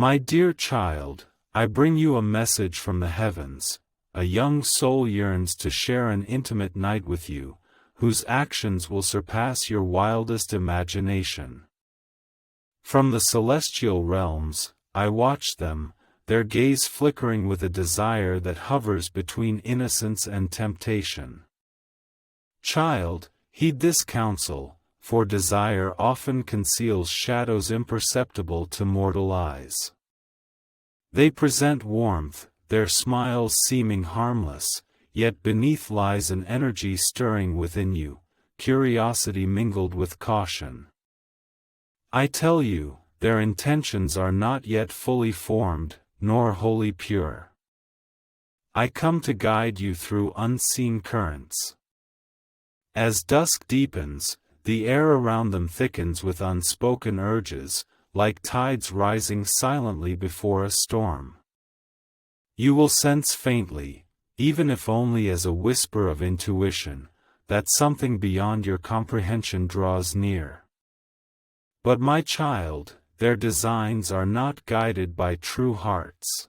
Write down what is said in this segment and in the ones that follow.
My dear child, I bring you a message from the heavens. A young soul yearns to share an intimate night with you, whose actions will surpass your wildest imagination. From the celestial realms, I watch them, their gaze flickering with a desire that hovers between innocence and temptation. Child, heed this counsel, for desire often conceals shadows imperceptible to mortal eyes. They present warmth, their smiles seeming harmless, yet beneath lies an energy stirring within you, curiosity mingled with caution. I tell you, their intentions are not yet fully formed, nor wholly pure. I come to guide you through unseen currents. As dusk deepens, the air around them thickens with unspoken urges, like tides rising silently before a storm. You will sense faintly, even if only as a whisper of intuition, that something beyond your comprehension draws near. But my child, their designs are not guided by true hearts.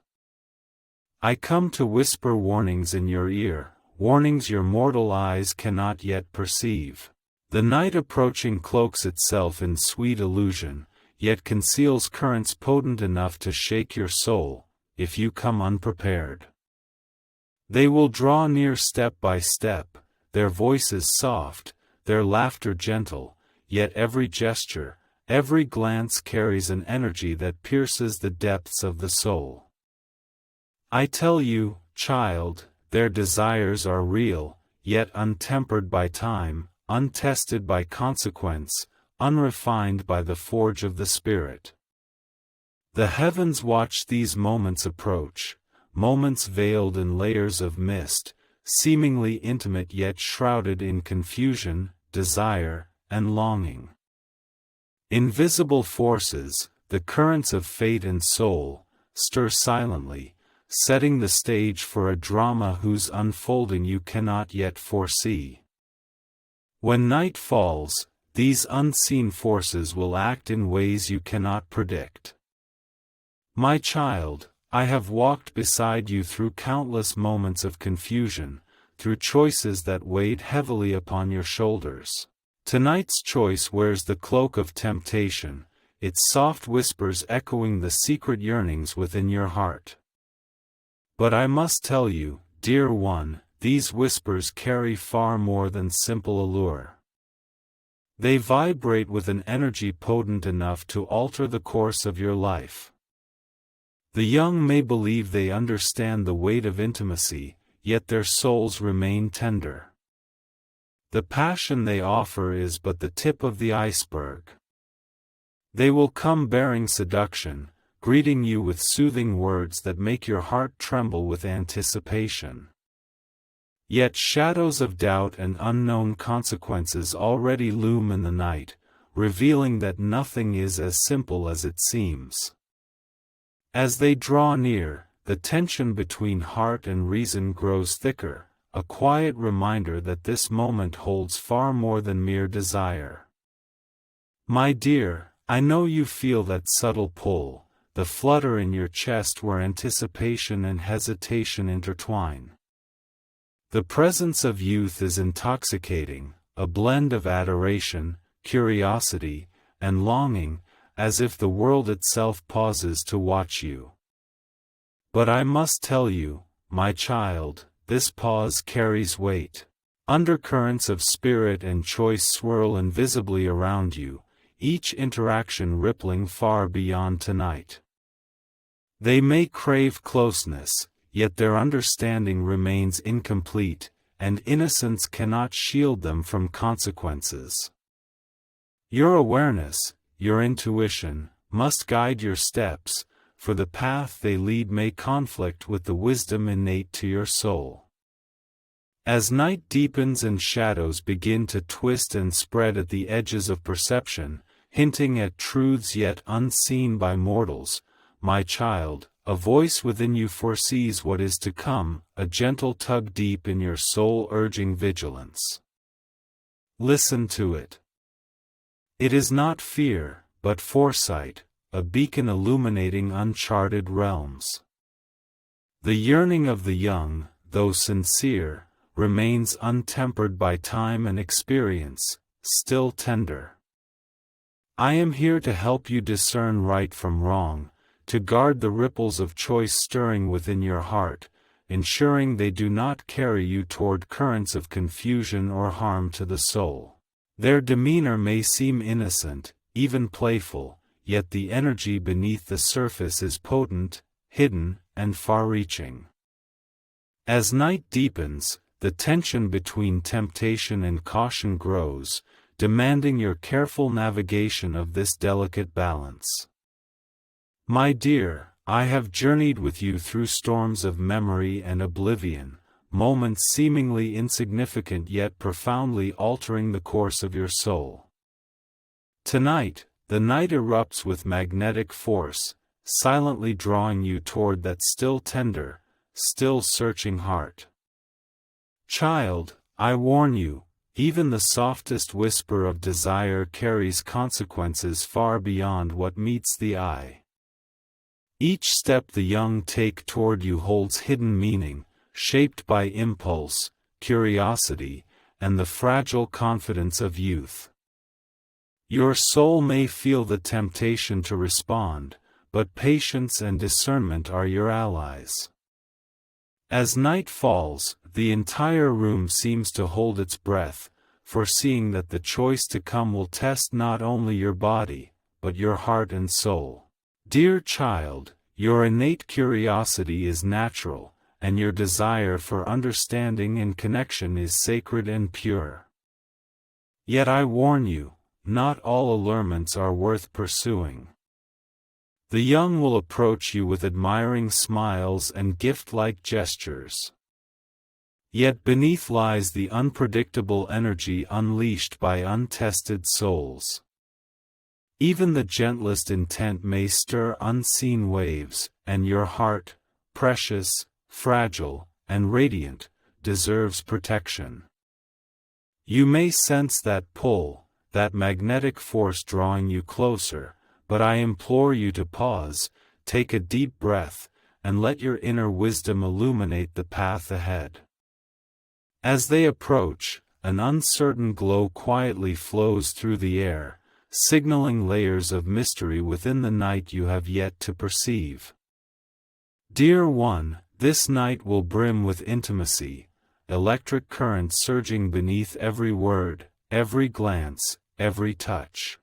I come to whisper warnings in your ear, warnings your mortal eyes cannot yet perceive. The night approaching cloaks itself in sweet illusion, yet conceals currents potent enough to shake your soul, if you come unprepared. They will draw near step by step, their voices soft, their laughter gentle, yet every gesture, every glance carries an energy that pierces the depths of the soul. I tell you, child, their desires are real, yet untempered by time, untested by consequence, unrefined by the forge of the spirit. The heavens watch these moments approach, moments veiled in layers of mist, seemingly intimate yet shrouded in confusion, desire, and longing. Invisible forces, the currents of fate and soul, stir silently, setting the stage for a drama whose unfolding you cannot yet foresee. When night falls, these unseen forces will act in ways you cannot predict. My child, I have walked beside you through countless moments of confusion, through choices that weighed heavily upon your shoulders. Tonight's choice wears the cloak of temptation, its soft whispers echoing the secret yearnings within your heart. But I must tell you, dear one, these whispers carry far more than simple allure. They vibrate with an energy potent enough to alter the course of your life. The young may believe they understand the weight of intimacy, yet their souls remain tender. The passion they offer is but the tip of the iceberg. They will come bearing seduction, greeting you with soothing words that make your heart tremble with anticipation. Yet shadows of doubt and unknown consequences already loom in the night, revealing that nothing is as simple as it seems. As they draw near, the tension between heart and reason grows thicker, a quiet reminder that this moment holds far more than mere desire. My dear, I know you feel that subtle pull, the flutter in your chest where anticipation and hesitation intertwine. The presence of youth is intoxicating, a blend of adoration, curiosity, and longing, as if the world itself pauses to watch you. But I must tell you, my child, this pause carries weight. Undercurrents of spirit and choice swirl invisibly around you, each interaction rippling far beyond tonight. They may crave closeness, yet their understanding remains incomplete, and innocence cannot shield them from consequences. Your awareness, your intuition, must guide your steps, for the path they lead may conflict with the wisdom innate to your soul. As night deepens and shadows begin to twist and spread at the edges of perception, hinting at truths yet unseen by mortals, my child, a voice within you foresees what is to come, a gentle tug deep in your soul urging vigilance. Listen to it. It is not fear, but foresight, a beacon illuminating uncharted realms. The yearning of the young, though sincere, remains untempered by time and experience, still tender. I am here to help you discern right from wrong, to guard the ripples of choice stirring within your heart, ensuring they do not carry you toward currents of confusion or harm to the soul. Their demeanor may seem innocent, even playful, yet the energy beneath the surface is potent, hidden, and far-reaching. As night deepens, the tension between temptation and caution grows, demanding your careful navigation of this delicate balance. My dear, I have journeyed with you through storms of memory and oblivion, moments seemingly insignificant yet profoundly altering the course of your soul. Tonight, the night erupts with magnetic force, silently drawing you toward that still tender, still searching heart. Child, I warn you, even the softest whisper of desire carries consequences far beyond what meets the eye. Each step the young take toward you holds hidden meaning, shaped by impulse, curiosity, and the fragile confidence of youth. Your soul may feel the temptation to respond, but patience and discernment are your allies. As night falls, the entire room seems to hold its breath, foreseeing that the choice to come will test not only your body, but your heart and soul. Dear child, your innate curiosity is natural, and your desire for understanding and connection is sacred and pure. Yet I warn you, not all allurements are worth pursuing. The young will approach you with admiring smiles and gift-like gestures. Yet beneath lies the unpredictable energy unleashed by untested souls. Even the gentlest intent may stir unseen waves, and your heart, precious, fragile, and radiant, deserves protection. You may sense that pull, that magnetic force drawing you closer, but I implore you to pause, take a deep breath, and let your inner wisdom illuminate the path ahead. As they approach, an uncertain glow quietly flows through the air, signaling layers of mystery within the night you have yet to perceive. Dear one, this night will brim with intimacy, electric currents surging beneath every word, every glance, every touch.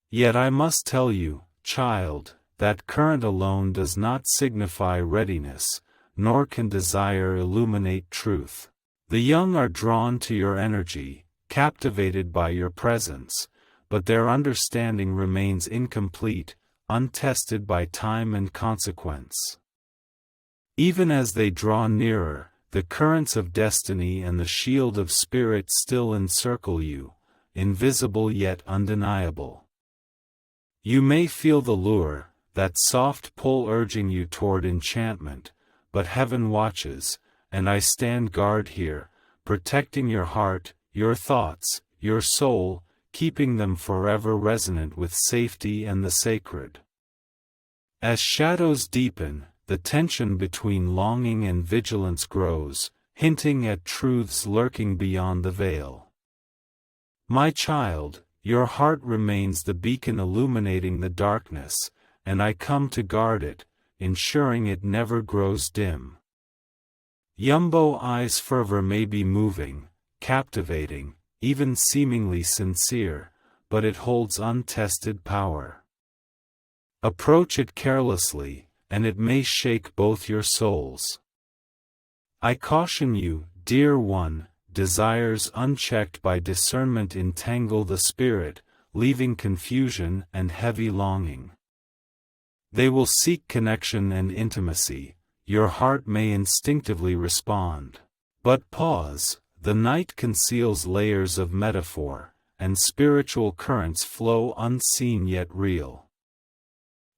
Yet I must tell you, child, that current alone does not signify readiness, nor can desire illuminate truth. The young are drawn to your energy, captivated by your presence, but their understanding remains incomplete, untested by time and consequence. Even as they draw nearer, the currents of destiny and the shield of spirit still encircle you, invisible yet undeniable. You may feel the lure, that soft pull urging you toward enchantment, but heaven watches, and I stand guard here, protecting your heart, your thoughts, your soul, keeping them forever resonant with safety and the sacred. As shadows deepen, the tension between longing and vigilance grows, hinting at truths lurking beyond the veil. My child, your heart remains the beacon illuminating the darkness, and I come to guard it, ensuring it never grows dim. Yumbo Eye's fervor may be moving, captivating, even seemingly sincere, but it holds untested power. Approach it carelessly, and it may shake both your souls. I caution you, dear one, desires unchecked by discernment entangle the spirit, leaving confusion and heavy longing. They will seek connection and intimacy, your heart may instinctively respond. But pause, the night conceals layers of metaphor, and spiritual currents flow unseen yet real.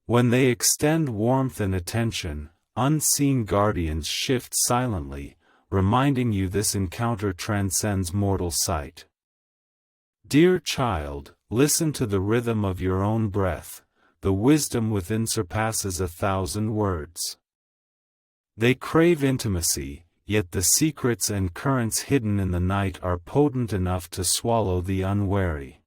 When they extend warmth and attention, unseen guardians shift silently, reminding you this encounter transcends mortal sight. Dear child, listen to the rhythm of your own breath, the wisdom within surpasses 1,000 words. They crave intimacy, yet the secrets and currents hidden in the night are potent enough to swallow the unwary.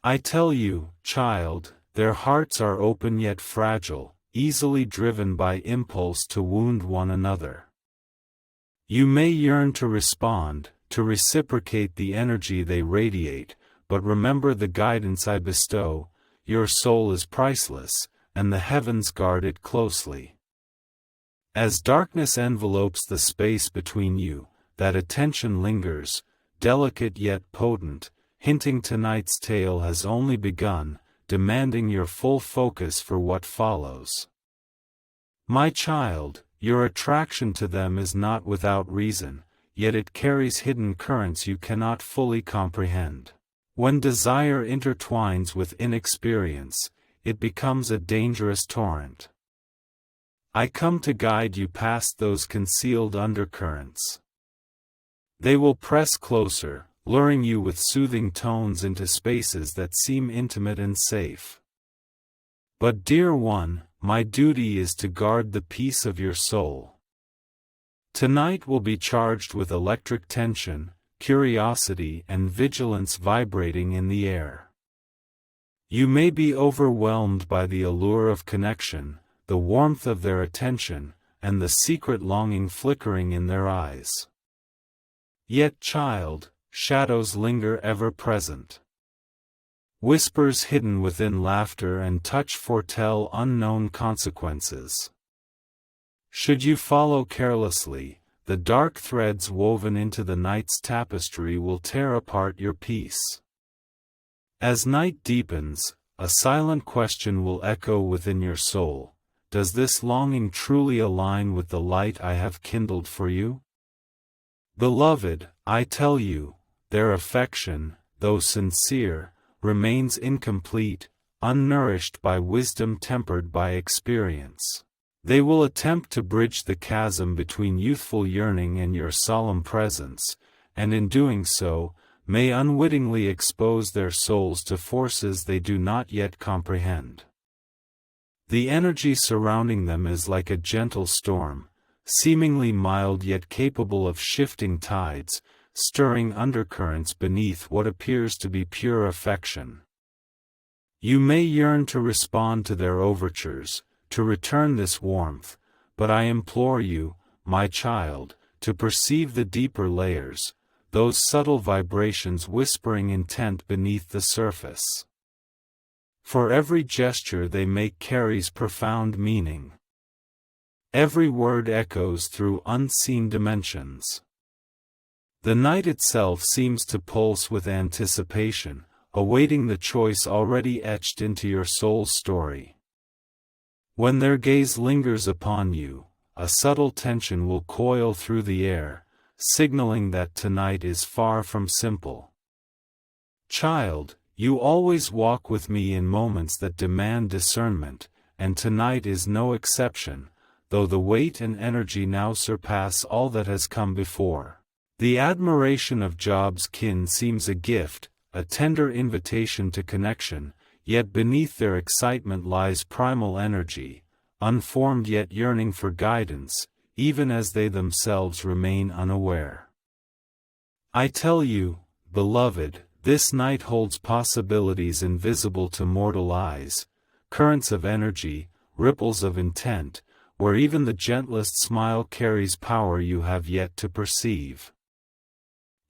I tell you, child, their hearts are open yet fragile, easily driven by impulse to wound one another. You may yearn to respond, to reciprocate the energy they radiate, but remember the guidance I bestow. Your soul is priceless, and the heavens guard it closely. As darkness envelopes the space between you, that attention lingers, delicate yet potent, hinting tonight's tale has only begun, demanding your full focus for what follows. My child, your attraction to them is not without reason, yet it carries hidden currents you cannot fully comprehend. When desire intertwines with inexperience, it becomes a dangerous torrent. I come to guide you past those concealed undercurrents. They will press closer, luring you with soothing tones into spaces that seem intimate and safe. But dear one, my duty is to guard the peace of your soul. Tonight will be charged with electric tension, curiosity and vigilance vibrating in the air. You may be overwhelmed by the allure of connection, the warmth of their attention, and the secret longing flickering in their eyes. Yet, child, shadows linger ever present. Whispers hidden within laughter and touch foretell unknown consequences. Should you follow carelessly, the dark threads woven into the night's tapestry will tear apart your peace. As night deepens, a silent question will echo within your soul. Does this longing truly align with the light I have kindled for you? Beloved, I tell you, their affection, though sincere, remains incomplete, unnourished by wisdom tempered by experience. They will attempt to bridge the chasm between youthful yearning and your solemn presence, and in doing so, may unwittingly expose their souls to forces they do not yet comprehend. The energy surrounding them is like a gentle storm, seemingly mild yet capable of shifting tides, stirring undercurrents beneath what appears to be pure affection. You may yearn to respond to their overtures, to return this warmth, but I implore you, my child, to perceive the deeper layers, those subtle vibrations whispering intent beneath the surface. For every gesture they make carries profound meaning. Every word echoes through unseen dimensions. The night itself seems to pulse with anticipation, awaiting the choice already etched into your soul's story. When their gaze lingers upon you, a subtle tension will coil through the air, signaling that tonight is far from simple. Child, you always walk with me in moments that demand discernment, and tonight is no exception, though the weight and energy now surpass all that has come before. The admiration of Job's kin seems a gift, a tender invitation to connection, yet beneath their excitement lies primal energy, unformed yet yearning for guidance, even as they themselves remain unaware. I tell you, beloved, this night holds possibilities invisible to mortal eyes, currents of energy, ripples of intent, where even the gentlest smile carries power you have yet to perceive.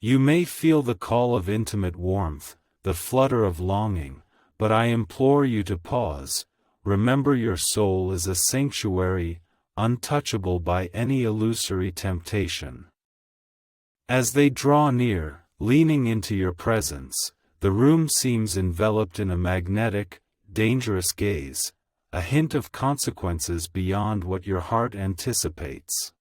You may feel the call of intimate warmth, the flutter of longing, but I implore you to pause. Remember, your soul is a sanctuary, untouchable by any illusory temptation. As they draw near, leaning into your presence, the room seems enveloped in a magnetic, dangerous gaze, a hint of consequences beyond what your heart anticipates.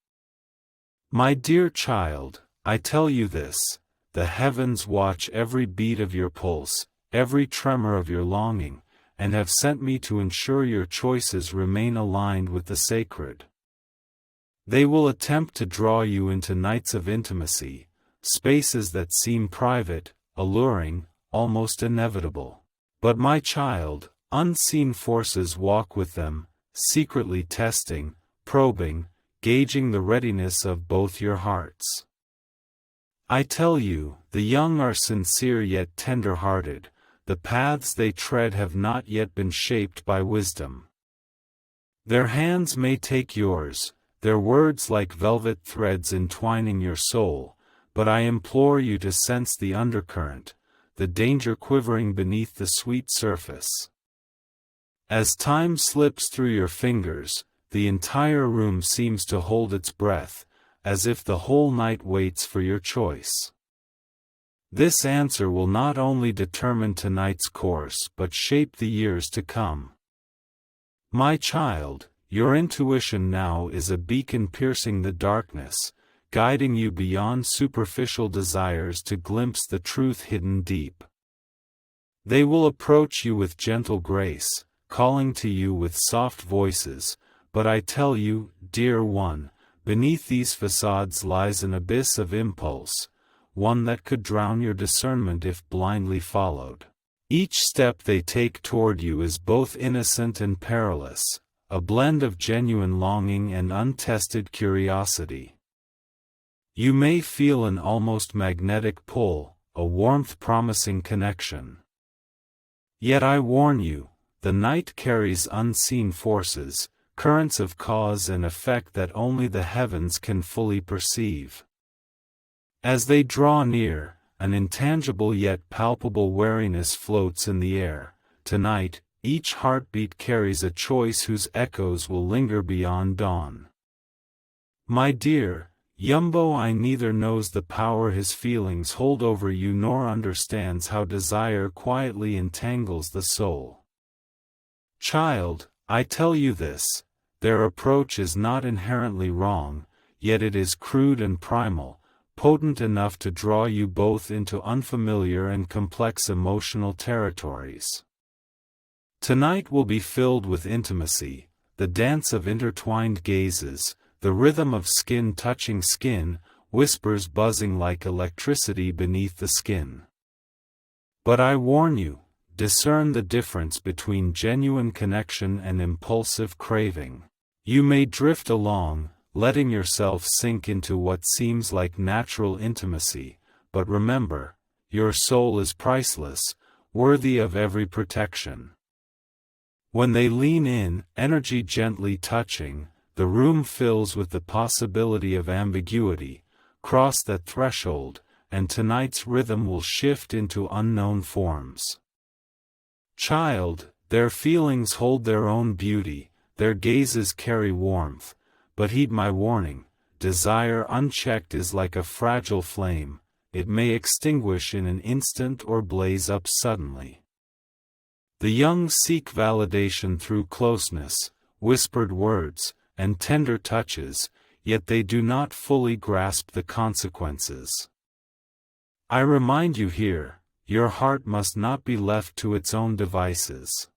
My dear child, I tell you this, the heavens watch every beat of your pulse, every tremor of your longing, and have sent me to ensure your choices remain aligned with the sacred. They will attempt to draw you into nights of intimacy, spaces that seem private, alluring, almost inevitable. But my child, unseen forces walk with them, secretly testing, probing, gauging the readiness of both your hearts. I tell you, the young are sincere yet tender-hearted, the paths they tread have not yet been shaped by wisdom. Their hands may take yours, their words like velvet threads entwining your soul, but I implore you to sense the undercurrent, the danger quivering beneath the sweet surface. As time slips through your fingers, the entire room seems to hold its breath, as if the whole night waits for your choice. This answer will not only determine tonight's course but shape the years to come. My child, your intuition now is a beacon piercing the darkness, guiding you beyond superficial desires to glimpse the truth hidden deep. They will approach you with gentle grace, calling to you with soft voices, but I tell you, dear one, beneath these facades lies an abyss of impulse, one that could drown your discernment if blindly followed. Each step they take toward you is both innocent and perilous, a blend of genuine longing and untested curiosity. You may feel an almost magnetic pull, a warmth promising connection. Yet I warn you, the night carries unseen forces, currents of cause and effect that only the heavens can fully perceive. As they draw near, an intangible yet palpable wariness floats in the air. Tonight, each heartbeat carries a choice whose echoes will linger beyond dawn. My dear, Yumbo I neither knows the power his feelings hold over you nor understands how desire quietly entangles the soul. Child, I tell you this, their approach is not inherently wrong, yet it is crude and primal, potent enough to draw you both into unfamiliar and complex emotional territories. Tonight will be filled with intimacy, the dance of intertwined gazes, the rhythm of skin touching skin, whispers buzzing like electricity beneath the skin. But I warn you, discern the difference between genuine connection and impulsive craving. You may drift along, letting yourself sink into what seems like natural intimacy, but remember, your soul is priceless, worthy of every protection. When they lean in, energy gently touching, the room fills with the possibility of ambiguity. Cross that threshold, and tonight's rhythm will shift into unknown forms. Child, their feelings hold their own beauty, their gazes carry warmth, but heed my warning, desire unchecked is like a fragile flame, it may extinguish in an instant or blaze up suddenly. The young seek validation through closeness, whispered words, and tender touches, yet they do not fully grasp the consequences. I remind you here, your heart must not be left to its own devices.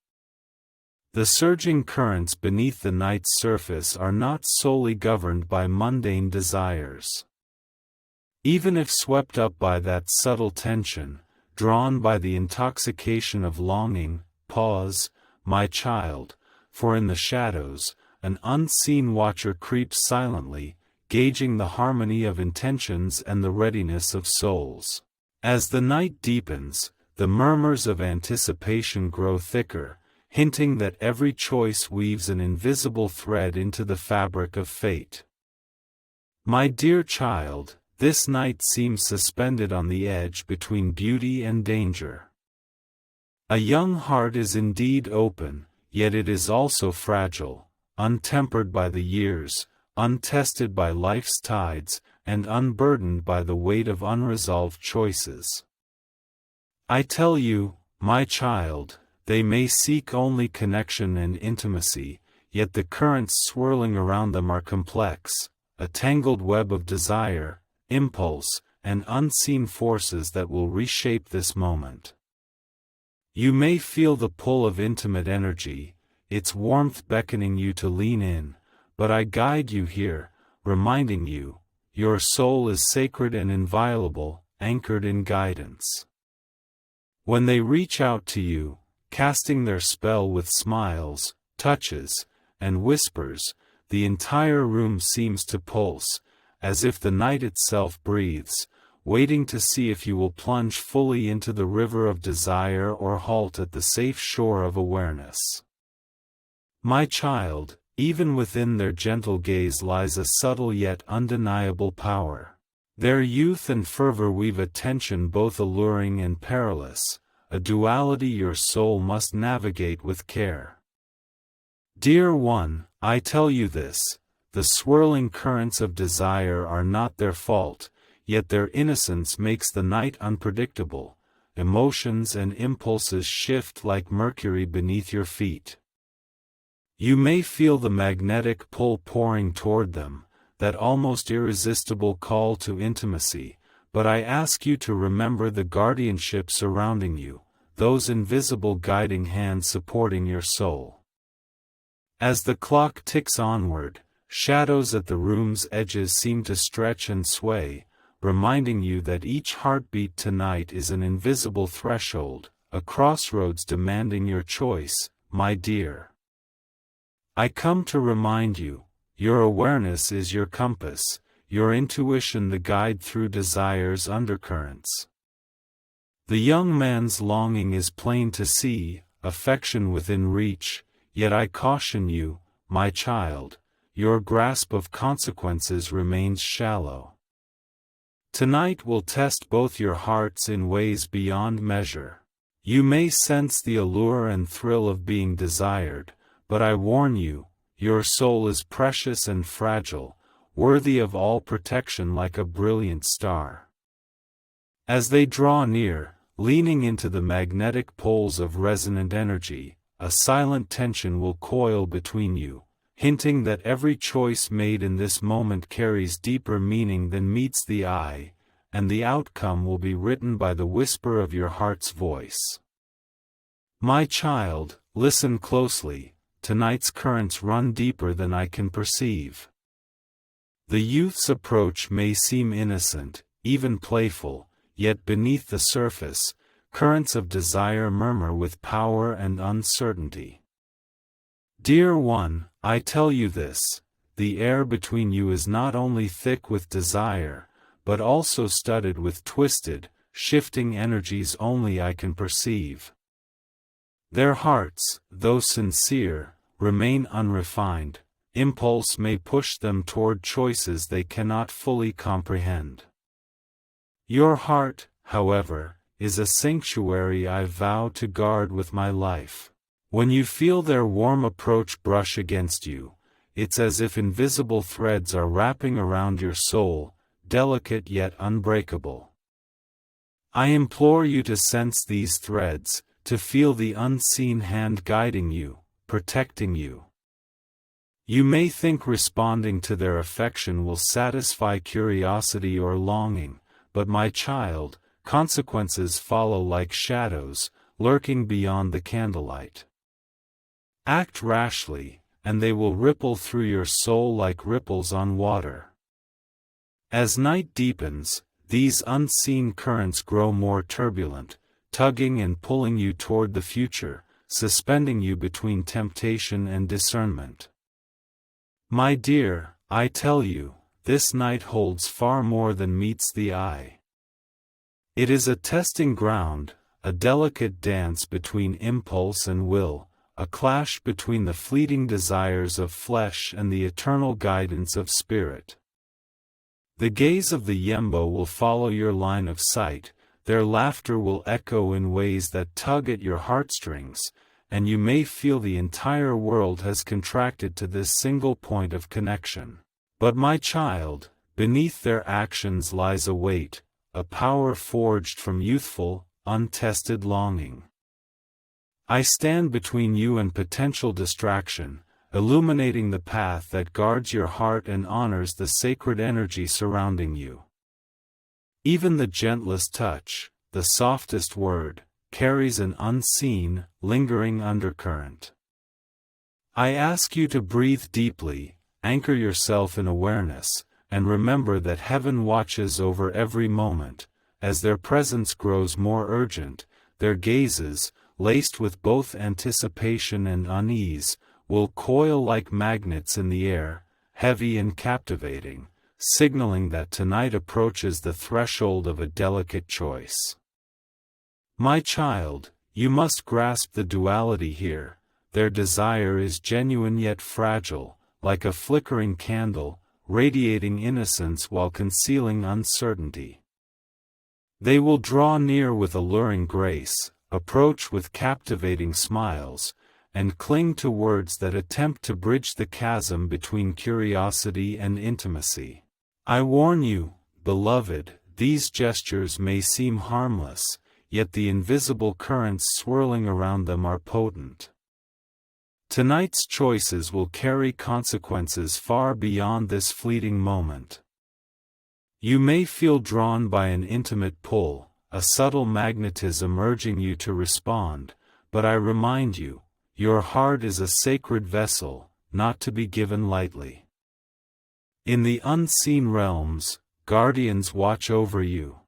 The surging currents beneath the night's surface are not solely governed by mundane desires. Even if swept up by that subtle tension, drawn by the intoxication of longing, pause, my child, for in the shadows, an unseen watcher creeps silently, gauging the harmony of intentions and the readiness of souls. As the night deepens, the murmurs of anticipation grow thicker, hinting that every choice weaves an invisible thread into the fabric of fate. My dear child, this night seems suspended on the edge between beauty and danger. A young heart is indeed open, yet it is also fragile, untempered by the years, untested by life's tides, and unburdened by the weight of unresolved choices. I tell you, my child, they may seek only connection and intimacy, yet the currents swirling around them are complex, a tangled web of desire, impulse, and unseen forces that will reshape this moment. You may feel the pull of intimate energy, its warmth beckoning you to lean in, but I guide you here, reminding you, your soul is sacred and inviolable, anchored in guidance. When they reach out to you, casting their spell with smiles, touches, and whispers. The entire room seems to pulse, as if the night itself breathes, waiting to see if you will plunge fully into the river of desire or halt at the safe shore of awareness. My child, even within their gentle gaze lies a subtle yet undeniable power. Their youth and fervor weave a tension both alluring and perilous, a duality your soul must navigate with care. Dear one, I tell you this, the swirling currents of desire are not their fault, yet their innocence makes the night unpredictable. Emotions and impulses shift like mercury beneath your feet. You may feel the magnetic pull pouring toward them, that almost irresistible call to intimacy, but I ask you to remember the guardianship surrounding you, those invisible guiding hands supporting your soul. As the clock ticks onward, shadows at the room's edges seem to stretch and sway, reminding you that each heartbeat tonight is an invisible threshold, a crossroads demanding your choice, my dear. I come to remind you, your awareness is your compass, your intuition the guide through desire's undercurrents. The young man's longing is plain to see, affection within reach, yet I caution you, my child, your grasp of consequences remains shallow. Tonight will test both your hearts in ways beyond measure. You may sense the allure and thrill of being desired, but I warn you, your soul is precious and fragile, worthy of all protection like a brilliant star. As they draw near, leaning into the magnetic poles of resonant energy, a silent tension will coil between you, hinting that every choice made in this moment carries deeper meaning than meets the eye, and the outcome will be written by the whisper of your heart's voice. My child, listen closely, tonight's currents run deeper than I can perceive. The youth's approach may seem innocent, even playful, yet beneath the surface, currents of desire murmur with power and uncertainty. Dear one, I tell you this, the air between you is not only thick with desire, but also studded with twisted, shifting energies only I can perceive. Their hearts, though sincere, remain unrefined. Impulse may push them toward choices they cannot fully comprehend. Your heart, however, is a sanctuary I vow to guard with my life. When you feel their warm approach brush against you, it's as if invisible threads are wrapping around your soul, delicate yet unbreakable. I implore you to sense these threads, to feel the unseen hand guiding you, protecting you. You may think responding to their affection will satisfy curiosity or longing, but my child, consequences follow like shadows, lurking beyond the candlelight. Act rashly, and they will ripple through your soul like ripples on water. As night deepens, these unseen currents grow more turbulent, tugging and pulling you toward the future, suspending you between temptation and discernment. My dear, I tell you, this night holds far more than meets the eye. It is a testing ground, a delicate dance between impulse and will, a clash between the fleeting desires of flesh and the eternal guidance of spirit. The gaze of the Yembo will follow your line of sight, their laughter will echo in ways that tug at your heartstrings, and you may feel the entire world has contracted to this single point of connection. But my child, beneath their actions lies a weight, a power forged from youthful, untested longing. I stand between you and potential distraction, illuminating the path that guards your heart and honors the sacred energy surrounding you. Even the gentlest touch, the softest word, carries an unseen, lingering undercurrent. I ask you to breathe deeply, anchor yourself in awareness, and remember that heaven watches over every moment. As their presence grows more urgent, their gazes, laced with both anticipation and unease, will coil like magnets in the air, heavy and captivating, signaling that tonight approaches the threshold of a delicate choice. My child, you must grasp the duality here. Their desire is genuine yet fragile, like a flickering candle, radiating innocence while concealing uncertainty. They will draw near with alluring grace, approach with captivating smiles, and cling to words that attempt to bridge the chasm between curiosity and intimacy. I warn you, beloved, these gestures may seem harmless, yet the invisible currents swirling around them are potent. Tonight's choices will carry consequences far beyond this fleeting moment. You may feel drawn by an intimate pull, a subtle magnetism urging you to respond, but I remind you, your heart is a sacred vessel, not to be given lightly. In the unseen realms, guardians watch over you.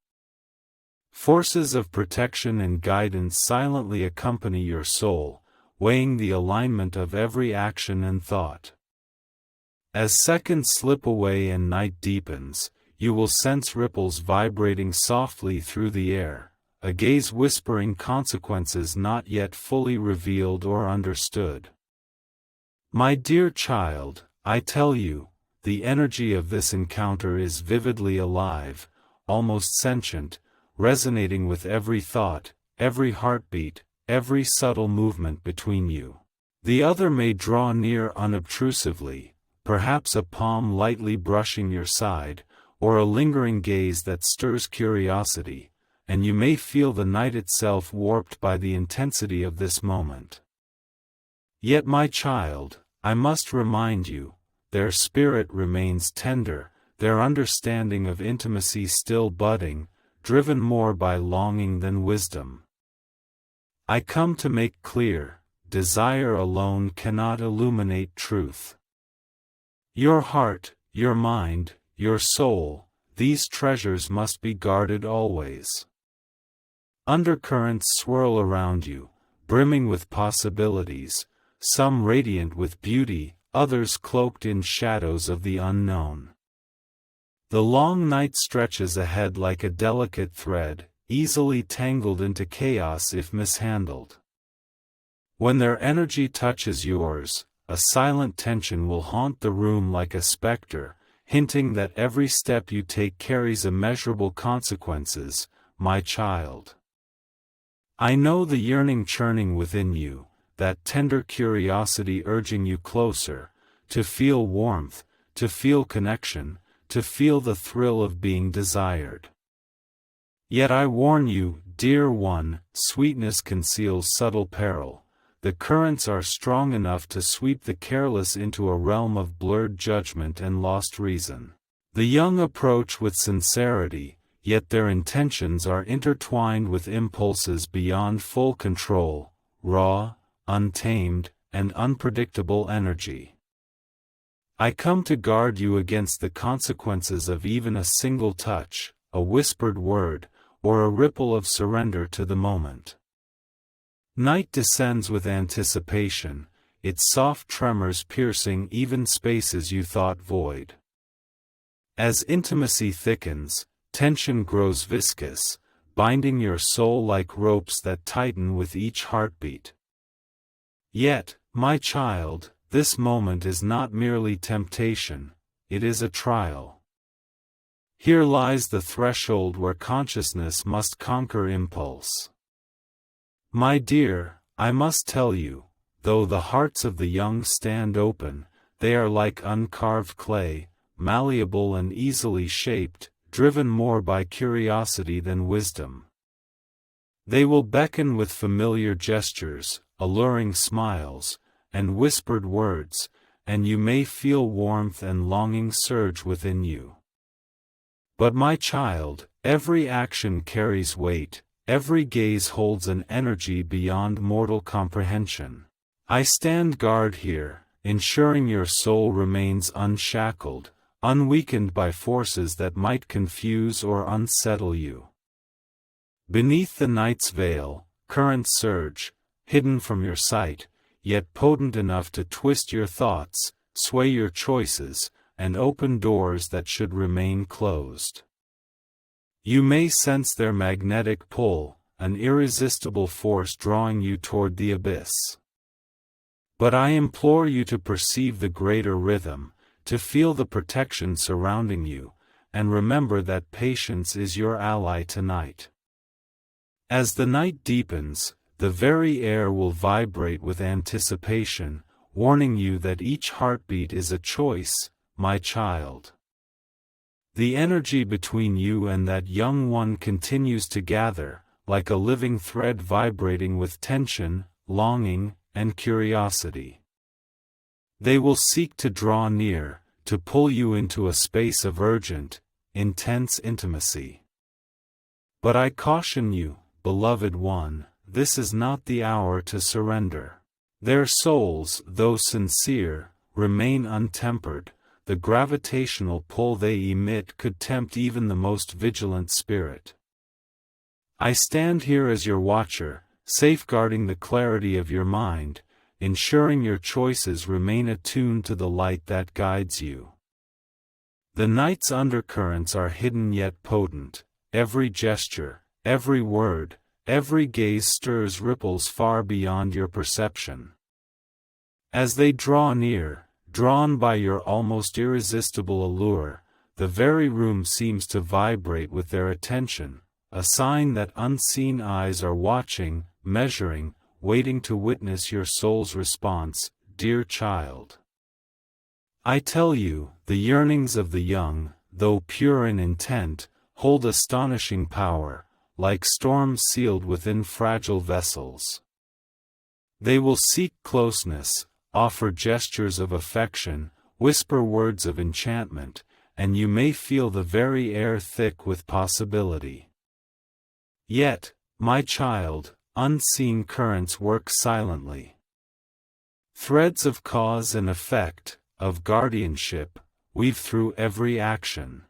Forces of protection and guidance silently accompany your soul, weighing the alignment of every action and thought. As seconds slip away and night deepens, you will sense ripples vibrating softly through the air, a gaze whispering consequences not yet fully revealed or understood. My dear child, I tell you, the energy of this encounter is vividly alive, almost sentient, resonating with every thought, every heartbeat, every subtle movement between you. The other may draw near unobtrusively, perhaps a palm lightly brushing your side, or a lingering gaze that stirs curiosity, and you may feel the night itself warped by the intensity of this moment. Yet my child, I must remind you, their spirit remains tender, their understanding of intimacy still budding, driven more by longing than wisdom. I come to make clear, desire alone cannot illuminate truth. Your heart, your mind, your soul, these treasures must be guarded always. Undercurrents swirl around you, brimming with possibilities, some radiant with beauty, others cloaked in shadows of the unknown. The long night stretches ahead like a delicate thread, easily tangled into chaos if mishandled. When their energy touches yours, a silent tension will haunt the room like a specter, hinting that every step you take carries immeasurable consequences, my child. I know the yearning churning within you, that tender curiosity urging you closer, to feel warmth, to feel connection, to feel the thrill of being desired. Yet I warn you, dear one, sweetness conceals subtle peril. The currents are strong enough to sweep the careless into a realm of blurred judgment and lost reason. The young approach with sincerity, yet their intentions are intertwined with impulses beyond full control, raw, untamed, and unpredictable energy. I come to guard you against the consequences of even a single touch, a whispered word, or a ripple of surrender to the moment. Night descends with anticipation, its soft tremors piercing even spaces you thought void. As intimacy thickens, tension grows viscous, binding your soul like ropes that tighten with each heartbeat. Yet, my child, this moment is not merely temptation, it is a trial. Here lies the threshold where consciousness must conquer impulse. My dear, I must tell you, though the hearts of the young stand open, they are like uncarved clay, malleable and easily shaped, driven more by curiosity than wisdom. They will beckon with familiar gestures, alluring smiles, and whispered words, and you may feel warmth and longing surge within you. But my child, every action carries weight, every gaze holds an energy beyond mortal comprehension. I stand guard here, ensuring your soul remains unshackled, unweakened by forces that might confuse or unsettle you. Beneath the night's veil, currents surge, hidden from your sight, yet potent enough to twist your thoughts, sway your choices, and open doors that should remain closed. You may sense their magnetic pull, an irresistible force drawing you toward the abyss. But I implore you to perceive the greater rhythm, to feel the protection surrounding you, and remember that patience is your ally tonight. As the night deepens, the very air will vibrate with anticipation, warning you that each heartbeat is a choice, my child. The energy between you and that young one continues to gather, like a living thread vibrating with tension, longing, and curiosity. They will seek to draw near, to pull you into a space of urgent, intense intimacy. But I caution you, beloved one, this is not the hour to surrender. Their souls, though sincere, remain untempered. The gravitational pull they emit could tempt even the most vigilant spirit. I stand here as your watcher, safeguarding the clarity of your mind, ensuring your choices remain attuned to the light that guides you. The night's undercurrents are hidden yet potent. Every gesture, every word, every gaze stirs ripples far beyond your perception. As they draw near, drawn by your almost irresistible allure, the very room seems to vibrate with their attention, a sign that unseen eyes are watching, measuring, waiting to witness your soul's response, dear child. I tell you, the yearnings of the young, though pure in intent, hold astonishing power, like storms sealed within fragile vessels. They will seek closeness, offer gestures of affection, whisper words of enchantment, and you may feel the very air thick with possibility. Yet, my child, unseen currents work silently. Threads of cause and effect, of guardianship, weave through every action.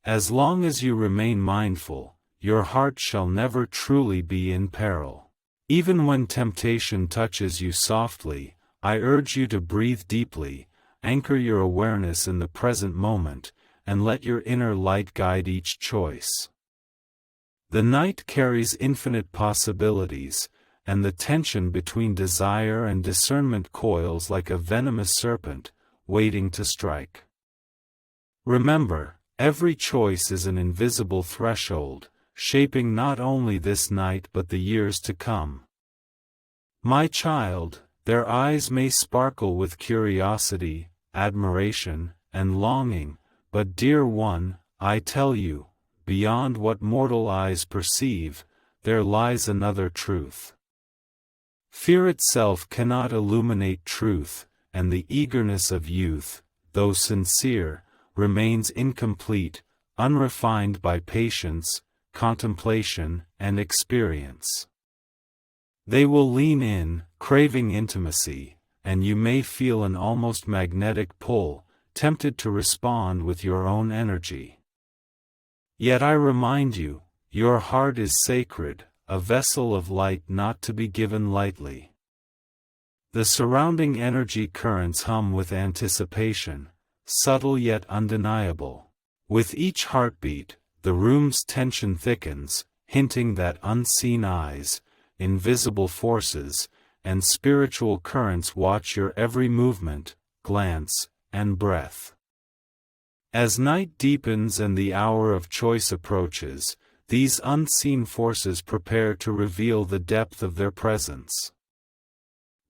As long as you remain mindful, your heart shall never truly be in peril. Even when temptation touches you softly, I urge you to breathe deeply, anchor your awareness in the present moment, and let your inner light guide each choice. The night carries infinite possibilities, and the tension between desire and discernment coils like a venomous serpent, waiting to strike. Remember, every choice is an invisible threshold, shaping not only this night but the years to come. My child, their eyes may sparkle with curiosity, admiration, and longing, but dear one, I tell you, beyond what mortal eyes perceive, there lies another truth. Fear itself cannot illuminate truth, and the eagerness of youth, though sincere, remains incomplete, unrefined by patience, contemplation, and experience. They will lean in, craving intimacy, and you may feel an almost magnetic pull, tempted to respond with your own energy. Yet I remind you, your heart is sacred, a vessel of light not to be given lightly. The surrounding energy currents hum with anticipation, subtle yet undeniable. With each heartbeat, the room's tension thickens, hinting that unseen eyes, invisible forces, and spiritual currents watch your every movement, glance, and breath. As night deepens and the hour of choice approaches, these unseen forces prepare to reveal the depth of their presence.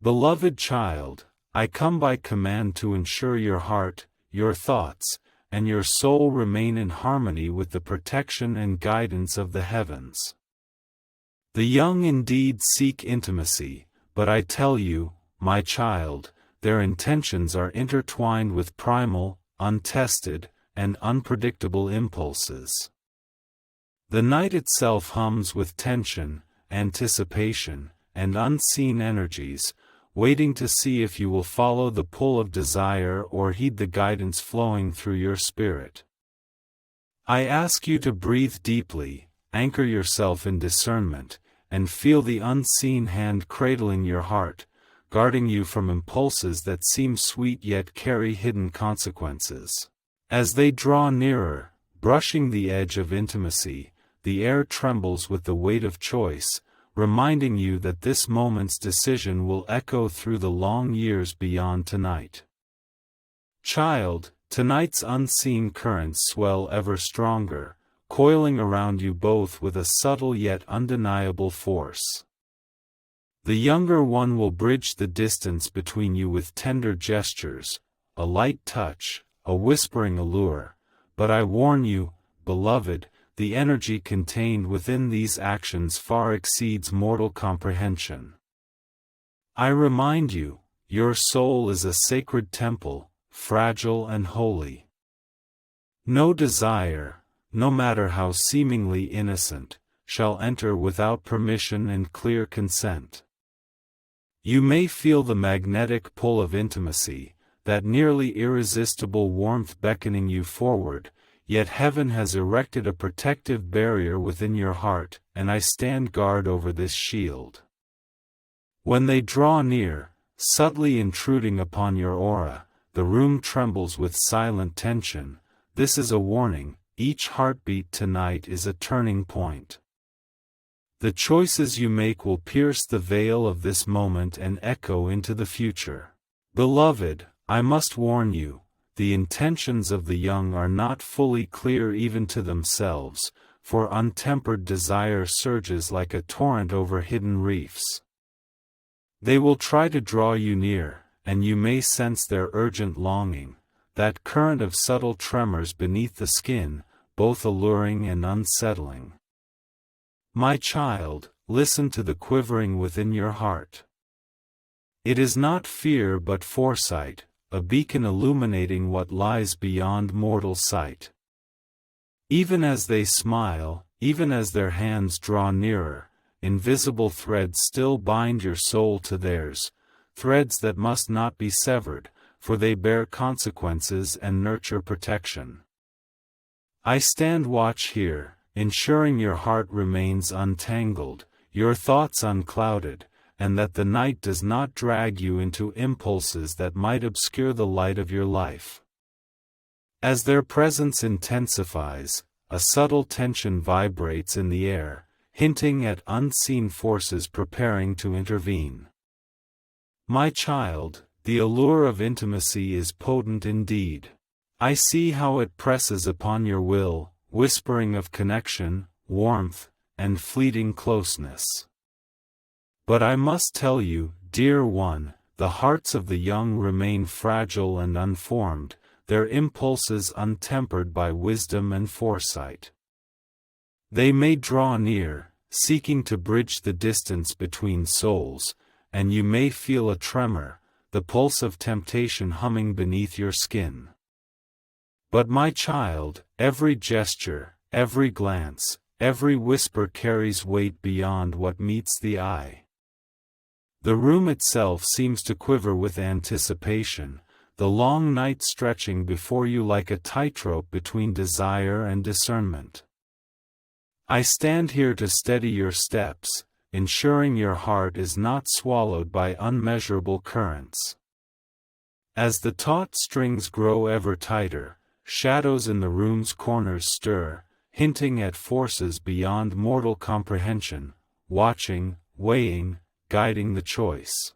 Beloved child, I come by command to ensure your heart, your thoughts, and your soul remain in harmony with the protection and guidance of the heavens. The young indeed seek intimacy, but I tell you, my child, their intentions are intertwined with primal, untested, and unpredictable impulses. The night itself hums with tension, anticipation, and unseen energies, waiting to see if you will follow the pull of desire or heed the guidance flowing through your spirit. I ask you to breathe deeply, anchor yourself in discernment, and feel the unseen hand cradling your heart, guarding you from impulses that seem sweet yet carry hidden consequences. As they draw nearer, brushing the edge of intimacy, the air trembles with the weight of choice, reminding you that this moment's decision will echo through the long years beyond tonight. Child, tonight's unseen currents swell ever stronger, coiling around you both with a subtle yet undeniable force. The younger one will bridge the distance between you with tender gestures, a light touch, a whispering allure, but I warn you, beloved, the energy contained within these actions far exceeds mortal comprehension. I remind you, your soul is a sacred temple, fragile and holy. No desire, no matter how seemingly innocent, shall enter without permission and clear consent. You may feel the magnetic pull of intimacy, that nearly irresistible warmth beckoning you forward, yet heaven has erected a protective barrier within your heart, and I stand guard over this shield. When they draw near, subtly intruding upon your aura, the room trembles with silent tension. This is a warning, each heartbeat tonight is a turning point. The choices you make will pierce the veil of this moment and echo into the future. Beloved, I must warn you, the intentions of the young are not fully clear even to themselves, for untempered desire surges like a torrent over hidden reefs. They will try to draw you near, and you may sense their urgent longing, that current of subtle tremors beneath the skin, both alluring and unsettling. My child, listen to the quivering within your heart. It is not fear but foresight, a beacon illuminating what lies beyond mortal sight. Even as they smile, even as their hands draw nearer, invisible threads still bind your soul to theirs, threads that must not be severed, for they bear consequences and nurture protection. I stand watch here, ensuring your heart remains untangled, your thoughts unclouded, and that the night does not drag you into impulses that might obscure the light of your life. As their presence intensifies, a subtle tension vibrates in the air, hinting at unseen forces preparing to intervene. My child, the allure of intimacy is potent indeed. I see how it presses upon your will, whispering of connection, warmth, and fleeting closeness. But I must tell you, dear one, the hearts of the young remain fragile and unformed, their impulses untempered by wisdom and foresight. They may draw near, seeking to bridge the distance between souls, and you may feel a tremor, the pulse of temptation humming beneath your skin. But my child, every gesture, every glance, every whisper carries weight beyond what meets the eye. The room itself seems to quiver with anticipation, the long night stretching before you like a tightrope between desire and discernment. I stand here to steady your steps, ensuring your heart is not swallowed by unmeasurable currents. As the taut strings grow ever tighter, shadows in the room's corners stir, hinting at forces beyond mortal comprehension, watching, weighing, guiding the choice.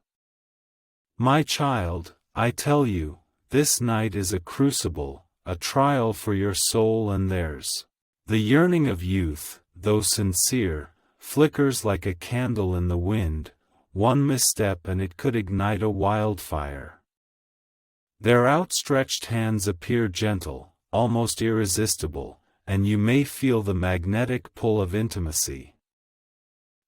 My child, I tell you, this night is a crucible, a trial for your soul and theirs. The yearning of youth, though sincere, flickers like a candle in the wind, one misstep and it could ignite a wildfire. Their outstretched hands appear gentle, almost irresistible, and you may feel the magnetic pull of intimacy.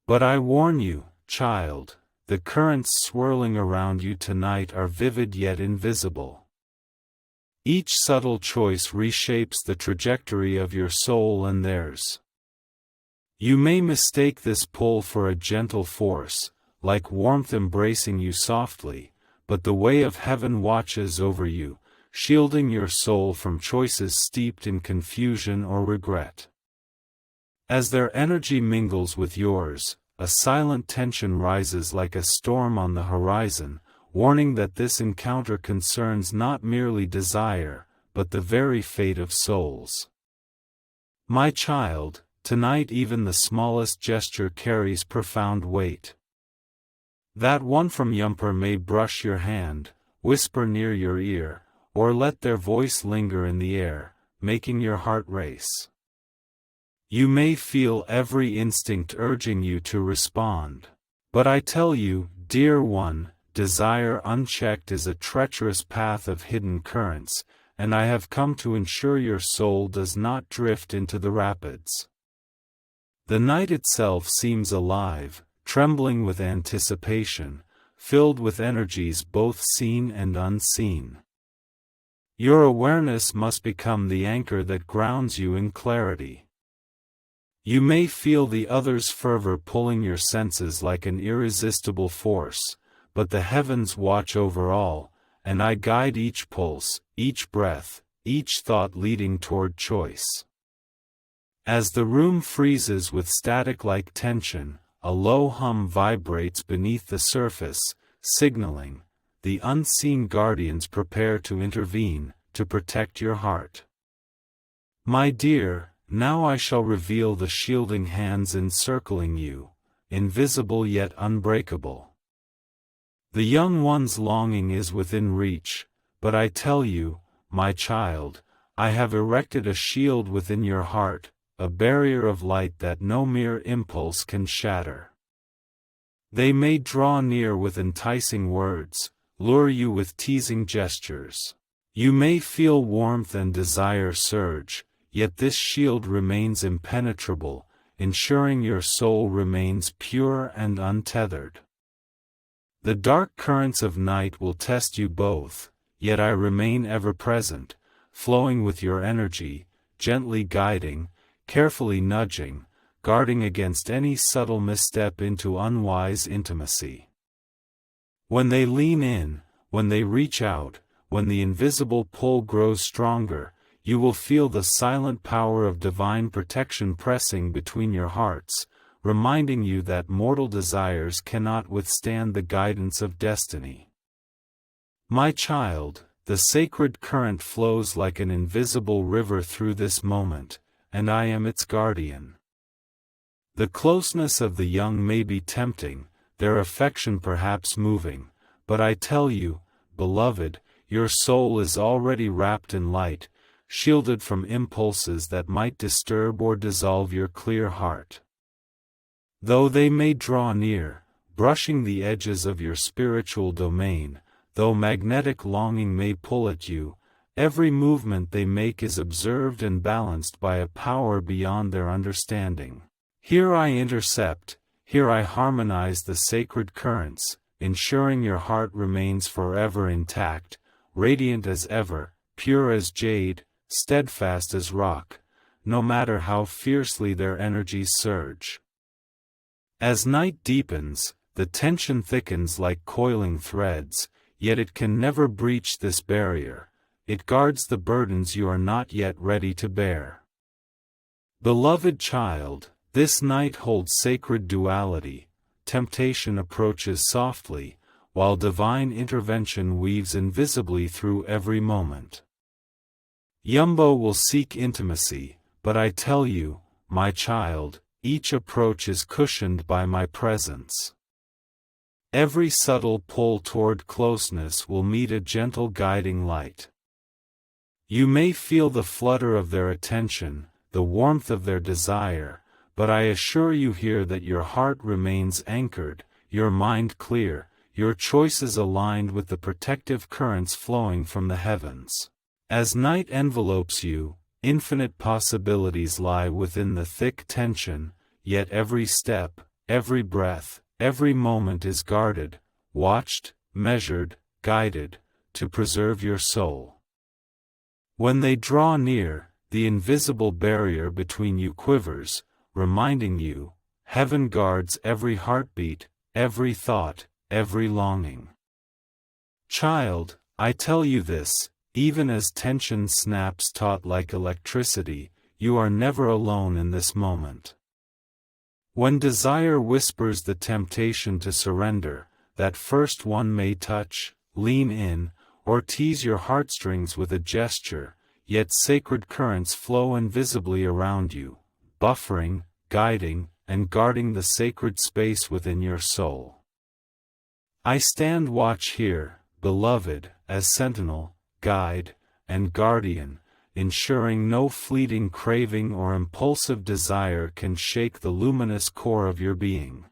But I warn you, child, the currents swirling around you tonight are vivid yet invisible. Each subtle choice reshapes the trajectory of your soul and theirs. You may mistake this pull for a gentle force, like warmth embracing you softly, but the way of heaven watches over you, shielding your soul from choices steeped in confusion or regret. As their energy mingles with yours, a silent tension rises like a storm on the horizon, warning that this encounter concerns not merely desire, but the very fate of souls. My child, tonight even the smallest gesture carries profound weight. That one from Yumper may brush your hand, whisper near your ear, or let their voice linger in the air, making your heart race. You may feel every instinct urging you to respond. But I tell you, dear one, desire unchecked is a treacherous path of hidden currents, and I have come to ensure your soul does not drift into the rapids. The night itself seems alive, trembling with anticipation, filled with energies both seen and unseen. Your awareness must become the anchor that grounds you in clarity. You may feel the other's fervor pulling your senses like an irresistible force, but the heavens watch over all, and I guide each pulse, each breath, each thought leading toward choice. As the room freezes with static-like tension, a low hum vibrates beneath the surface, signaling, the unseen guardians prepare to intervene, to protect your heart. My dear, now I shall reveal the shielding hands encircling you, invisible yet unbreakable. The young one's longing is within reach, but I tell you, my child, I have erected a shield within your heart, a barrier of light that no mere impulse can shatter. They may draw near with enticing words, lure you with teasing gestures. You may feel warmth and desire surge, yet this shield remains impenetrable, ensuring your soul remains pure and untethered. The dark currents of night will test you both, yet I remain ever present, flowing with your energy, gently guiding, carefully nudging, guarding against any subtle misstep into unwise intimacy. When they lean in, when they reach out, when the invisible pull grows stronger, you will feel the silent power of divine protection pressing between your hearts, reminding you that mortal desires cannot withstand the guidance of destiny. My child, the sacred current flows like an invisible river through this moment, and I am its guardian. The closeness of the young may be tempting, their affection perhaps moving, but I tell you, beloved, your soul is already wrapped in light, shielded from impulses that might disturb or dissolve your clear heart. Though they may draw near, brushing the edges of your spiritual domain, though magnetic longing may pull at you, every movement they make is observed and balanced by a power beyond their understanding. Here I intercept, here I harmonize the sacred currents, ensuring your heart remains forever intact, radiant as ever, pure as jade, steadfast as rock, no matter how fiercely their energies surge. As night deepens, the tension thickens like coiling threads, yet it can never breach this barrier. It guards the burdens you are not yet ready to bear. Beloved child, this night holds sacred duality. Temptation approaches softly, while divine intervention weaves invisibly through every moment. Yumbo will seek intimacy, but I tell you, my child, each approach is cushioned by my presence. Every subtle pull toward closeness will meet a gentle guiding light. You may feel the flutter of their attention, the warmth of their desire, but I assure you here that your heart remains anchored, your mind clear, your choices aligned with the protective currents flowing from the heavens. As night envelopes you, infinite possibilities lie within the thick tension, yet every step, every breath, every moment is guarded, watched, measured, guided, to preserve your soul. When they draw near, the invisible barrier between you quivers, reminding you, heaven guards every heartbeat, every thought, every longing. Child, I tell you this, even as tension snaps taut like electricity, you are never alone in this moment. When desire whispers the temptation to surrender, that first one may touch, lean in, or tease your heartstrings with a gesture, yet sacred currents flow invisibly around you, buffering, guiding, and guarding the sacred space within your soul. I stand watch here, beloved, as sentinel, guide, and guardian, ensuring no fleeting craving or impulsive desire can shake the luminous core of your being.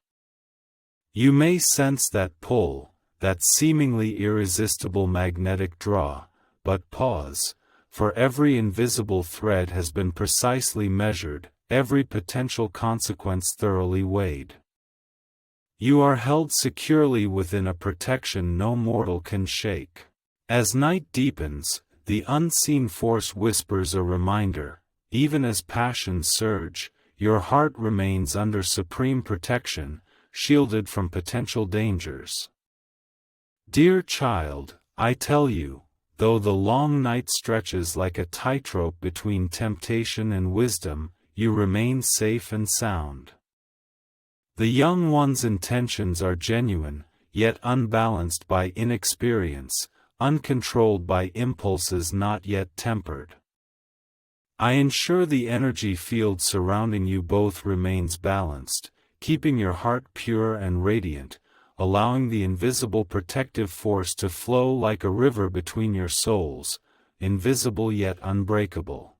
You may sense that pull, that seemingly irresistible magnetic draw, but pause, for every invisible thread has been precisely measured, every potential consequence thoroughly weighed. You are held securely within a protection no mortal can shake. As night deepens, the unseen force whispers a reminder, even as passions surge, your heart remains under supreme protection, shielded from potential dangers. Dear child, I tell you, though the long night stretches like a tightrope between temptation and wisdom, you remain safe and sound. The young one's intentions are genuine, yet unbalanced by inexperience, uncontrolled by impulses not yet tempered. I ensure the energy field surrounding you both remains balanced, keeping your heart pure and radiant, allowing the invisible protective force to flow like a river between your souls, invisible yet unbreakable.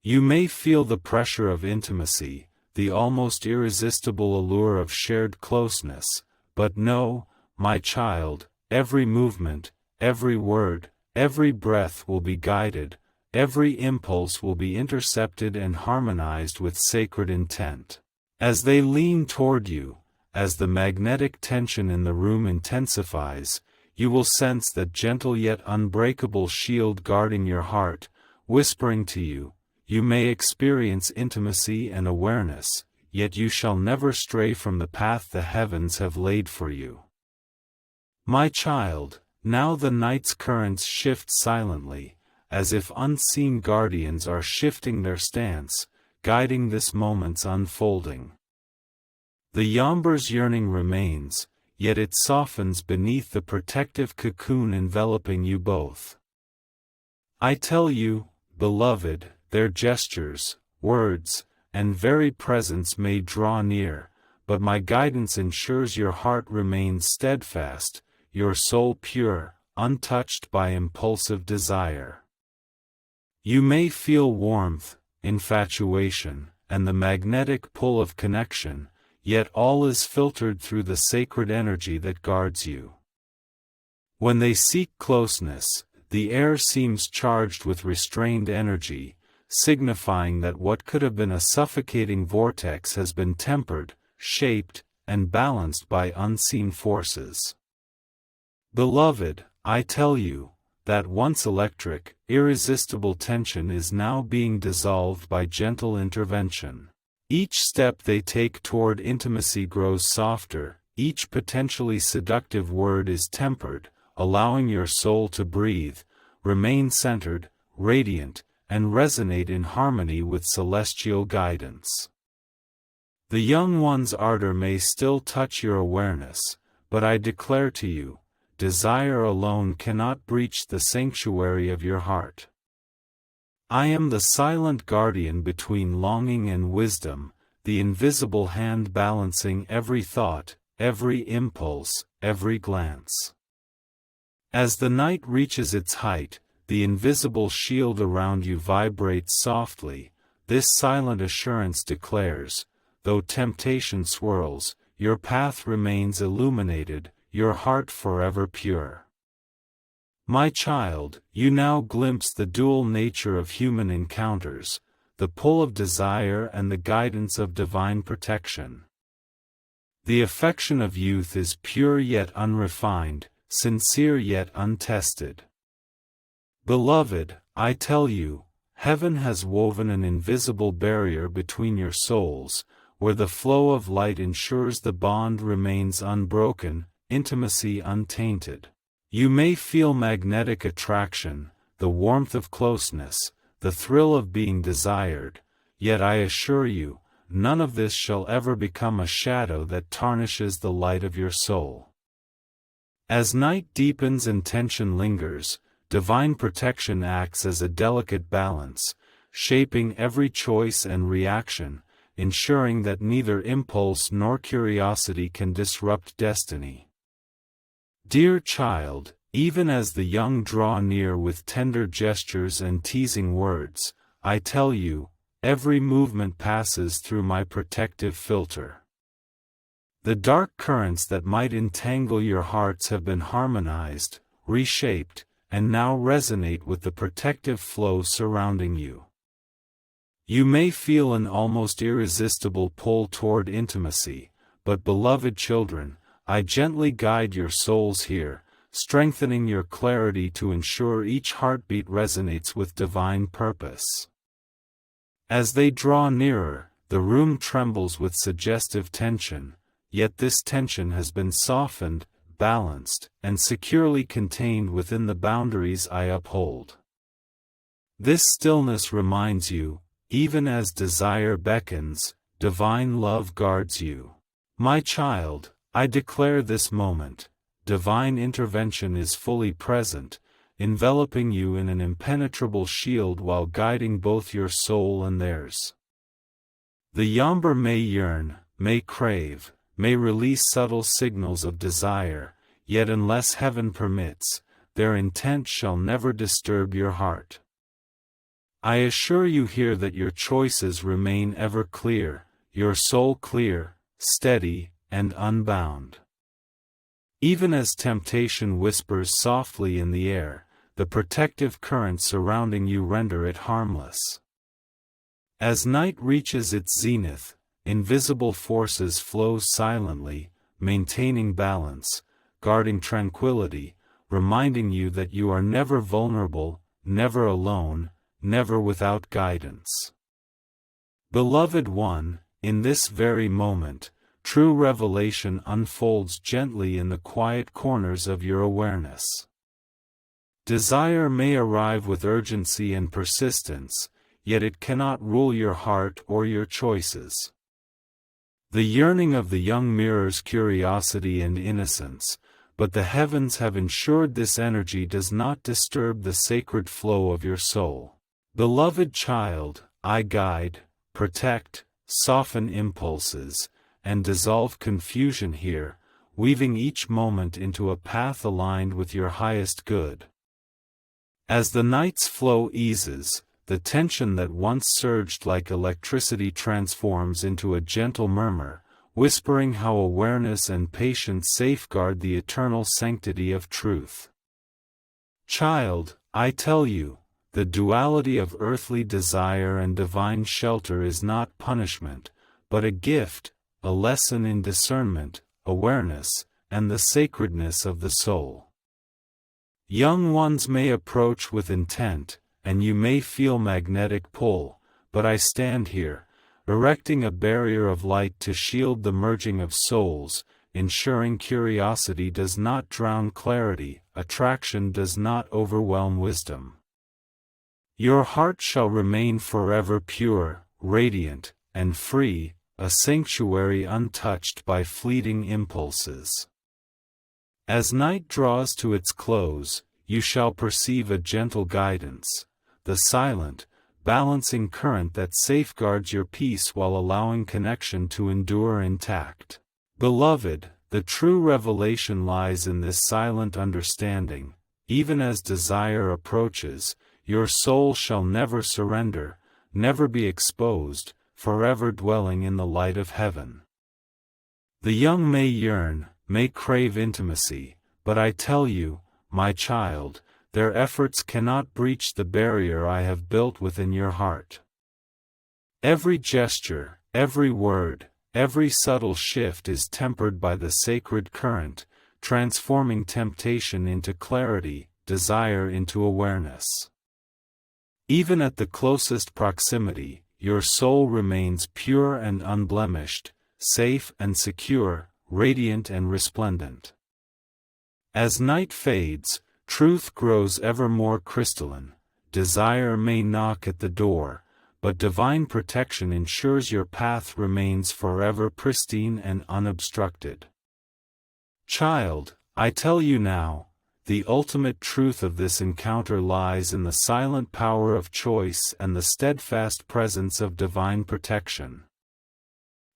You may feel the pressure of intimacy, the almost irresistible allure of shared closeness, but know, my child, every movement, every word, every breath will be guided, every impulse will be intercepted and harmonized with sacred intent. As they lean toward you, as the magnetic tension in the room intensifies, you will sense that gentle yet unbreakable shield guarding your heart, whispering to you, you may experience intimacy and awareness, yet you shall never stray from the path the heavens have laid for you. My child, now the night's currents shift silently, as if unseen guardians are shifting their stance, guiding this moment's unfolding. The yamber's yearning remains, yet it softens beneath the protective cocoon enveloping you both. I tell you, beloved, their gestures, words, and very presence may draw near, but my guidance ensures your heart remains steadfast, your soul pure, untouched by impulsive desire. You may feel warmth, infatuation, and the magnetic pull of connection, yet all is filtered through the sacred energy that guards you. When they seek closeness, the air seems charged with restrained energy, signifying that what could have been a suffocating vortex has been tempered, shaped, and balanced by unseen forces. Beloved, I tell you, that once electric, irresistible tension is now being dissolved by gentle intervention. Each step they take toward intimacy grows softer, each potentially seductive word is tempered, allowing your soul to breathe, remain centered, radiant, and resonate in harmony with celestial guidance. The young one's ardor may still touch your awareness, but I declare to you, desire alone cannot breach the sanctuary of your heart. I am the silent guardian between longing and wisdom, the invisible hand balancing every thought, every impulse, every glance. As the night reaches its height, the invisible shield around you vibrates softly. This silent assurance declares, though temptation swirls, your path remains illuminated, your heart forever pure. My child, you now glimpse the dual nature of human encounters, the pull of desire and the guidance of divine protection. The affection of youth is pure yet unrefined, sincere yet untested. Beloved, I tell you, heaven has woven an invisible barrier between your souls, where the flow of light ensures the bond remains unbroken, intimacy untainted. You may feel magnetic attraction, the warmth of closeness, the thrill of being desired, yet I assure you, none of this shall ever become a shadow that tarnishes the light of your soul. As night deepens and tension lingers, divine protection acts as a delicate balance, shaping every choice and reaction, ensuring that neither impulse nor curiosity can disrupt destiny. Dear child, even as the young draw near with tender gestures and teasing words, I tell you, every movement passes through my protective filter. The dark currents that might entangle your hearts have been harmonized, reshaped, and now resonate with the protective flow surrounding you. You may feel an almost irresistible pull toward intimacy, but beloved children, I gently guide your souls here, strengthening your clarity to ensure each heartbeat resonates with divine purpose. As they draw nearer, the room trembles with suggestive tension, yet this tension has been softened, balanced, and securely contained within the boundaries I uphold. This stillness reminds you, even as desire beckons, divine love guards you. My child, I declare this moment, divine intervention is fully present, enveloping you in an impenetrable shield while guiding both your soul and theirs. The Yamber may yearn, may crave, may release subtle signals of desire, yet unless heaven permits, their intent shall never disturb your heart. I assure you here that your choices remain ever clear, your soul clear, steady, and unbound. Even as temptation whispers softly in the air, the protective currents surrounding you render it harmless. As night reaches its zenith, invisible forces flow silently, maintaining balance, guarding tranquility, reminding you that you are never vulnerable, never alone, never without guidance. Beloved one, in this very moment, true revelation unfolds gently in the quiet corners of your awareness. Desire may arrive with urgency and persistence, yet it cannot rule your heart or your choices. The yearning of the young mirrors curiosity and innocence, but the heavens have ensured this energy does not disturb the sacred flow of your soul. Beloved child, I guide, protect, soften impulses, and dissolve confusion here, weaving each moment into a path aligned with your highest good. As the night's flow eases, the tension that once surged like electricity transforms into a gentle murmur, whispering how awareness and patience safeguard the eternal sanctity of truth. Child, I tell you, the duality of earthly desire and divine shelter is not punishment, but a gift, a lesson in discernment, awareness, and the sacredness of the soul. Young ones may approach with intent, and you may feel magnetic pull, but I stand here, erecting a barrier of light to shield the merging of souls, ensuring curiosity does not drown clarity, attraction does not overwhelm wisdom. Your heart shall remain forever pure, radiant, and free, a sanctuary untouched by fleeting impulses. As night draws to its close, you shall perceive a gentle guidance, the silent, balancing current that safeguards your peace while allowing connection to endure intact. Beloved, the true revelation lies in this silent understanding. Even as desire approaches, your soul shall never surrender, never be exposed, forever dwelling in the light of heaven. The young may yearn, may crave intimacy, but I tell you, my child, their efforts cannot breach the barrier I have built within your heart. Every gesture, every word, every subtle shift is tempered by the sacred current, transforming temptation into clarity, desire into awareness. Even at the closest proximity, your soul remains pure and unblemished, safe and secure, radiant and resplendent. As night fades, truth grows ever more crystalline. Desire may knock at the door, but divine protection ensures your path remains forever pristine and unobstructed. Child, I tell you now, the ultimate truth of this encounter lies in the silent power of choice and the steadfast presence of divine protection.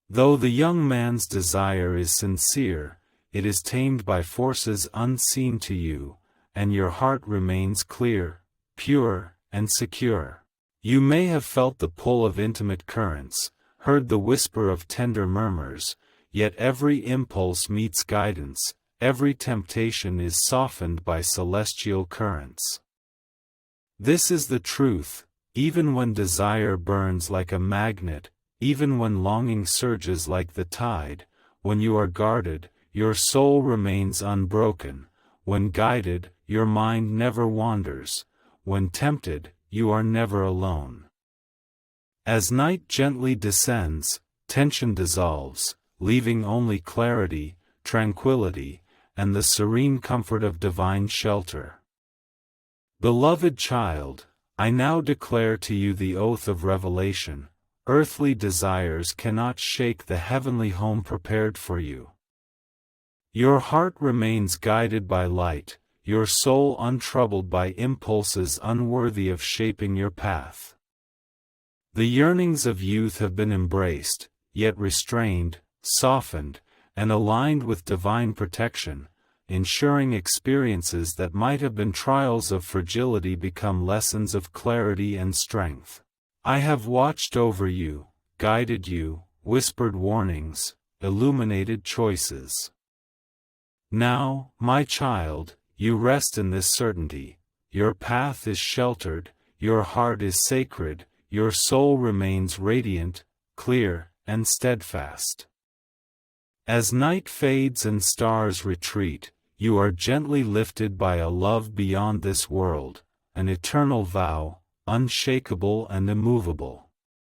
Though the young man's desire is sincere, it is tamed by forces unseen to you, and your heart remains clear, pure, and secure. You may have felt the pull of intimate currents, heard the whisper of tender murmurs, yet every impulse meets guidance, every temptation is softened by celestial currents. This is the truth, even when desire burns like a magnet, even when longing surges like the tide, when you are guarded, your soul remains unbroken, when guided, your mind never wanders, when tempted, you are never alone. As night gently descends, tension dissolves, leaving only clarity, tranquility, and the serene comfort of divine shelter. Beloved child, I now declare to you the oath of revelation: earthly desires cannot shake the heavenly home prepared for you. Your heart remains guided by light, your soul untroubled by impulses unworthy of shaping your path. The yearnings of youth have been embraced, yet restrained, softened, and aligned with divine protection, ensuring experiences that might have been trials of fragility become lessons of clarity and strength. I have watched over you, guided you, whispered warnings, illuminated choices. Now, my child, you rest in this certainty: your path is sheltered, your heart is sacred, your soul remains radiant, clear, and steadfast. As night fades and stars retreat, you are gently lifted by a love beyond this world, an eternal vow, unshakable and immovable.